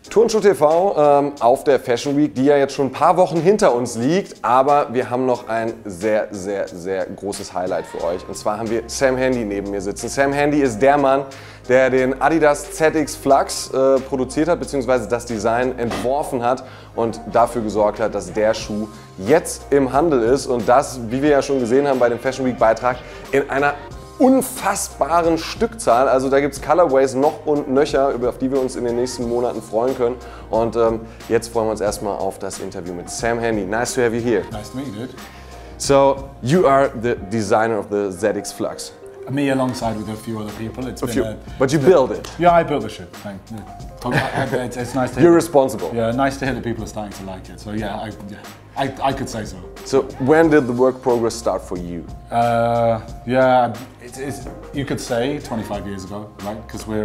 Turnschuh.tv auf der Fashion Week, die ja jetzt schon ein paar Wochen hinter uns liegt, aber wir haben noch ein sehr, sehr, sehr großes Highlight für euch. Und zwar haben wir Sam Handy neben mir sitzen. Sam Handy ist der Mann, der den Adidas ZX Flux produziert hat, beziehungsweise das Design entworfen hat und dafür gesorgt hat, dass der Schuh jetzt im Handel ist und das, wie wir ja schon gesehen haben bei dem Fashion Week Beitrag, in einer unfassbaren Stückzahl. Also da gibt es Colorways noch und nöcher, auf die wir uns in den nächsten Monaten freuen können. Und jetzt freuen wir uns erstmal auf das Interview mit Sam Handy. Nice to have you here. Nice to meet you, dude. So, you are the designer of the ZX Flux. Me alongside with a few other people. But you build it. Yeah, I built the shoe. It's nice to You're responsible. Yeah, nice to hear that people are starting to like it. So yeah, I could say so. So when did the work progress start for you? Yeah, you could say 25 years ago, right? Because we're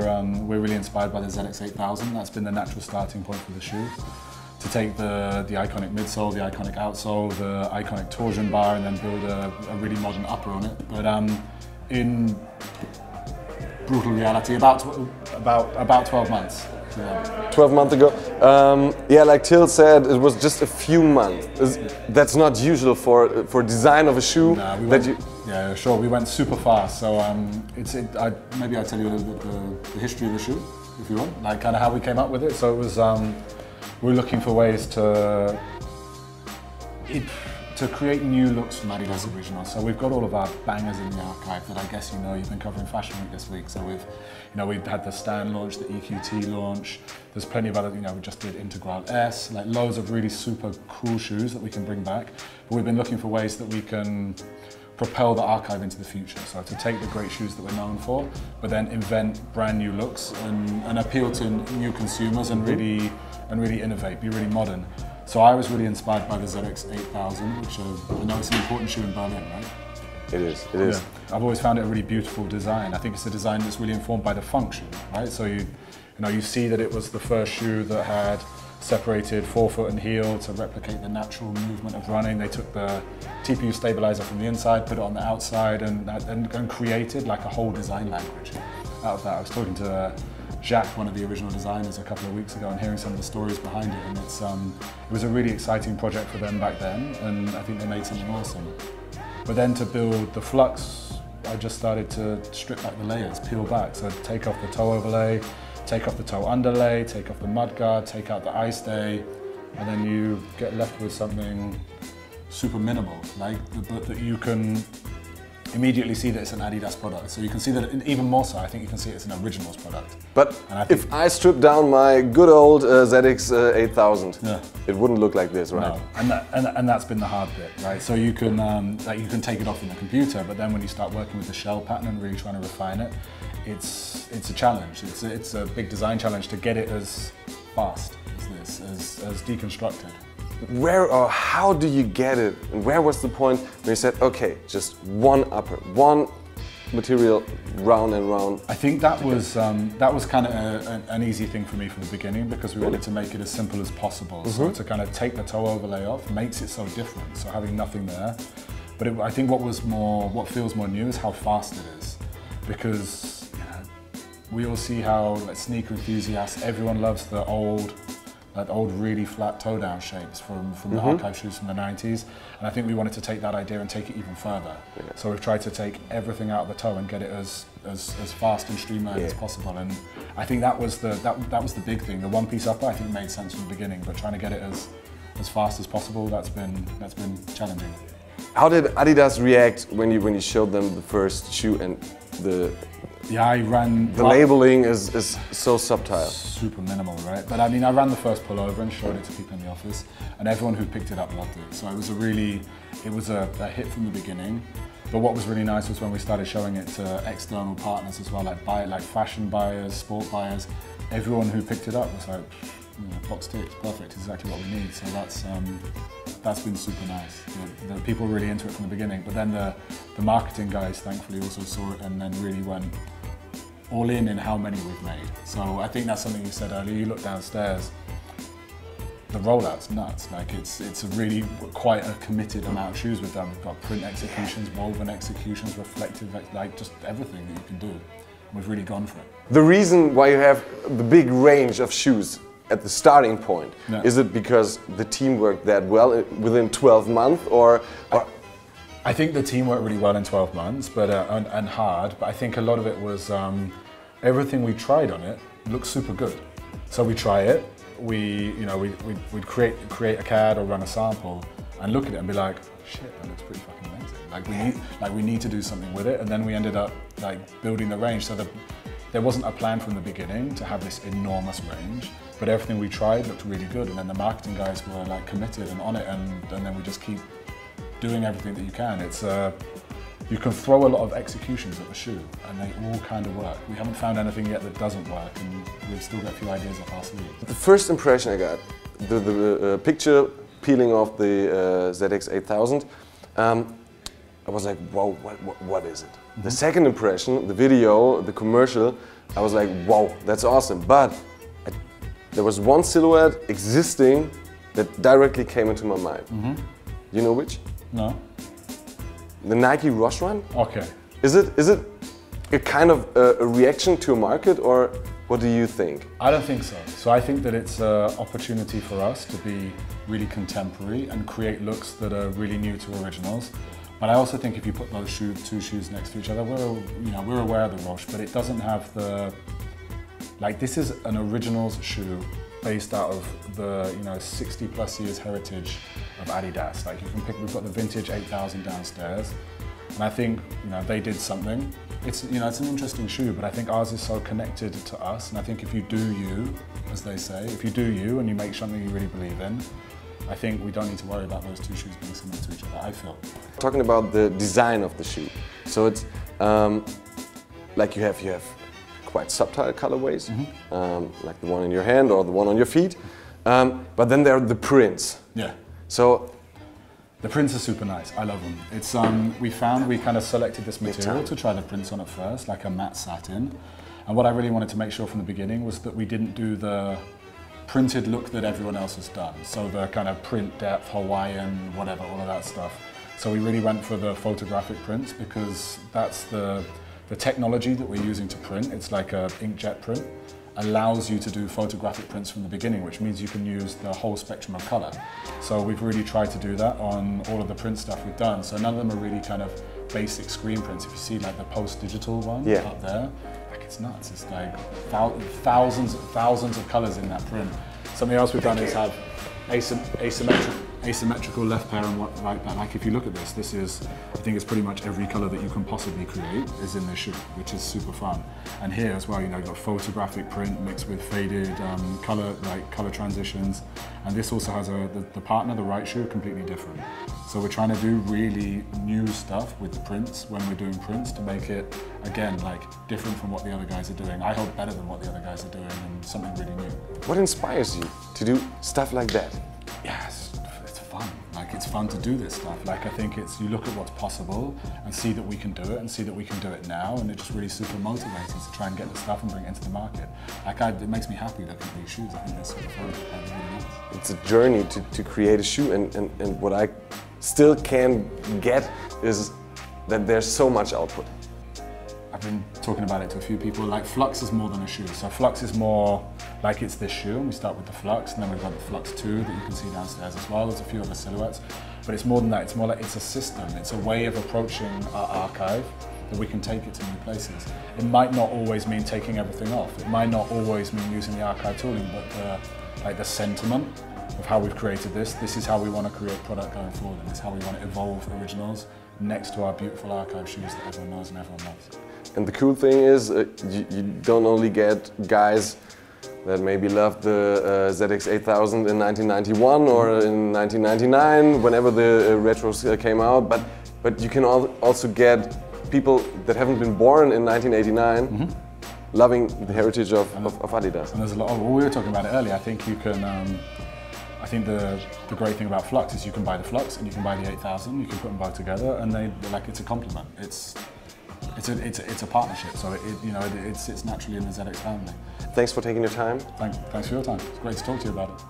really inspired by the ZX 8000. That's been the natural starting point for the shoe. To take the iconic midsole, the iconic outsole, the iconic torsion bar, and then build a really modern upper on it. But in brutal reality, about 12 months. Yeah. 12 months ago. Yeah, like Till said, it was just a few months. That's not usual for design of a shoe. Nah, yeah, sure. We went super fast. So maybe I'll tell you a little bit the history of the shoe, if you want, like kind of how we came up with it. So it was we were looking for ways to create new looks from Adidas Original. So we've got all of our bangers in the archive that I guess you know you've been covering Fashion Week this week. So we've had the Stan launch, the EQT launch. There's plenty of other, we just did Integral S, like loads of really super cool shoes that we can bring back. But we've been looking for ways that we can propel the archive into the future. So to take the great shoes that we're known for, but then invent brand new looks and appeal to new consumers and really innovate, be really modern. So I was really inspired by the ZX 8000, which I know it's an important shoe in Berlin, right? It is, it is. Yeah. I've always found it a really beautiful design. I think it's a design that's really informed by the function, right? So you see that it was the first shoe that had separated forefoot and heel to replicate the natural movement of running. They took the TPU stabilizer from the inside, put it on the outside, and created like a whole design language out of that. I was talking to Jacques, one of the original designers, a couple of weeks ago and hearing some of the stories behind it, and it was a really exciting project for them back then, and I think they made something awesome. But then to build the Flux, I just started to strip back the layers, peel back, so take off the toe overlay, take off the toe underlay, take off the mudguard, take out the eye stay, and then you get left with something super minimal, like that you can immediately see that it's an Adidas product. So you can see that even more so, I think you can see it's an Originals product. But if I strip down my good old ZX 8000, yeah, it wouldn't look like this, right? No, and that's been the hard bit, right? So you can take it off in the computer, but then when you start working with the shell pattern and really trying to refine it, it's a challenge. It's a big design challenge to get it as fast as this, as deconstructed. Where or how do you get it? And where was the point where you said, okay, just one upper, one material, round and round? I think that was kind of an easy thing for me from the beginning, because we wanted to make it as simple as possible. So to kind of take the toe overlay off makes it so different. So having nothing there, but I think what feels more new is how fast it is, because we all see how sneaker enthusiasts, everyone loves the old really flat toe down shapes from the archive shoes from the 90s, and I think we wanted to take that idea and take it even further. Yeah. So we've tried to take everything out of the toe and get it as fast and streamlined as possible, and I think that was the big thing. The one piece upper I think made sense from the beginning, but trying to get it as fast as possible, that's been challenging. How did Adidas react when you showed them the first shoe and the labeling is so subtle? Super minimal, right? But I mean, I ran the first pullover and showed it to people in the office, and everyone who picked it up loved it. So it was a hit from the beginning. But what was really nice was when we started showing it to external partners as well, like fashion buyers, sport buyers. Everyone who picked it up was like, box ticked, perfect, exactly what we need. So that's been super nice. The people were really into it from the beginning, but then the marketing guys thankfully also saw it and then really went all in how many we've made. So I think that's something you said earlier. You look downstairs, the rollout's nuts. Like it's a really quite a committed amount of shoes we've done. We've got print executions, woven executions, reflective, like just everything that you can do. We've really gone for it. The reason why you have the big range of shoes at the starting point? Yeah. Is it because the team worked that well within 12 months, or I think the team worked really well in 12 months, but and hard. But I think a lot of it was everything we tried on it looked super good. So we try it, we'd create a CAD or run a sample, and look at it and be like, shit, that looks pretty fucking amazing. We need to do something with it, and then we ended up like building the range. So there wasn't a plan from the beginning to have this enormous range, but everything we tried looked really good, and then the marketing guys were like committed and on it, and then we just keep doing everything that you can. It's you can throw a lot of executions at the shoe, and they all kind of work. We haven't found anything yet that doesn't work, and we've still got a few ideas up our sleeves. The first impression I got, the picture peeling off the ZX 8000, I was like, whoa, what is it? Mm-hmm. The second impression, the video, the commercial, I was like, whoa, that's awesome. But there was one silhouette existing that directly came into my mind. Mm-hmm. You know which? No. The Nike Roshe one? Okay. Is it a kind of a reaction to a market, or what do you think? I don't think so. So I think that it's an opportunity for us to be really contemporary and create looks that are really new to originals. But I also think if you put those two shoes next to each other, we're aware of the Roshe, but it doesn't have the, like, this is an originals shoe based out of the 60 plus years heritage of Adidas. Like, you can pick, we've got the vintage 8000 downstairs, and I think they did something. It's it's an interesting shoe, but I think ours is so connected to us, and I think if you do you, as they say, if you do you and you make something you really believe in, I think we don't need to worry about those two shoes being similar to each other, I feel. Talking about the design of the shoe, so it's like you have quite subtle colorways, mm-hmm. Like the one in your hand or the one on your feet, but then there are the prints. Yeah. So the prints are super nice. I love them. It's we kind of selected this material to try the prints on at first, like a matte satin, and what I really wanted to make sure from the beginning was that we didn't do the printed look that everyone else has done. So the kind of print depth, Hawaiian, whatever, all of that stuff. So we really went for the photographic prints because that's the technology that we're using to print. It's like a inkjet print, allows you to do photographic prints from the beginning, which means you can use the whole spectrum of color. So we've really tried to do that on all of the print stuff we've done. So none of them are really kind of basic screen prints. If you see like the post-digital one up there, it's nuts. It's like thousands of colors in that print. Something else we've done is have asymmetrical left pair and right pair. Like if you look at this is, I think it's pretty much every color that you can possibly create is in this shoe, which is super fun. And here as well, you've got photographic print mixed with faded color transitions. And this also has the partner, the right shoe, completely different. So we're trying to do really new stuff with the prints when we're doing prints to make it, again, like different from what the other guys are doing. I hope better than what the other guys are doing and something really new. What inspires you to do stuff like that? Yes, it's fun. Like, it's fun to do this stuff. Like, I think you look at what's possible and see that we can do it and see that we can do it now, and it just really super motivates us to try and get the stuff and bring it into the market. Like, it makes me happy looking at these shoes. I think they're super fun. Really nice. It's a journey to create a shoe, and what I still can get is that there's so much output. I've been talking about it to a few people. Like, Flux is more than a shoe. So Flux is more like it's this shoe, and we start with the Flux, and then we've got the Flux 2 that you can see downstairs as well. There's a few other silhouettes, but it's more than that. It's more like it's a system. It's a way of approaching our archive that we can take it to new places. It might not always mean taking everything off. It might not always mean using the archive tooling, but the sentiment of how we've created this is how we want to create product going forward, and this is how we want to evolve originals next to our beautiful archive shoes that everyone knows and everyone loves. And the cool thing is, you don't only get guys that maybe loved the ZX 8000 in 1991 or in 1999, whenever the retros came out, but you can also get people that haven't been born in 1989 loving the heritage of Adidas. And there's a lot of, we were talking about it earlier, I think you can, I think the great thing about Flux is you can buy the Flux and you can buy the 8000, you can put them both together, and it's a complement. It's a partnership, so it sits naturally in the ZX family. Thanks for taking your time. Thanks for your time. It's great to talk to you about it.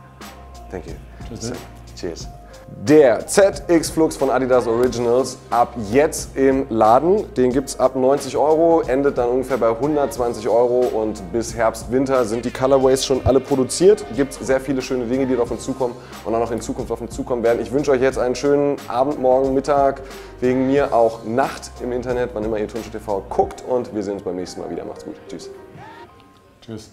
Thank you. Cheers, dude. Cheers. Der ZX Flux von Adidas Originals ab jetzt im Laden. Den gibt es ab 90 €, endet dann ungefähr bei 120 € und bis Herbst, Winter sind die Colorways schon alle produziert. Gibt sehr viele schöne Dinge, die auf uns zukommen und auch noch in Zukunft auf uns zukommen werden. Ich wünsche euch jetzt einen schönen Abend, Morgen, Mittag, wegen mir auch Nacht im Internet, wann immer ihr Turnschuh.tv guckt und wir sehen uns beim nächsten Mal wieder. Macht's gut. Tschüss. Tschüss.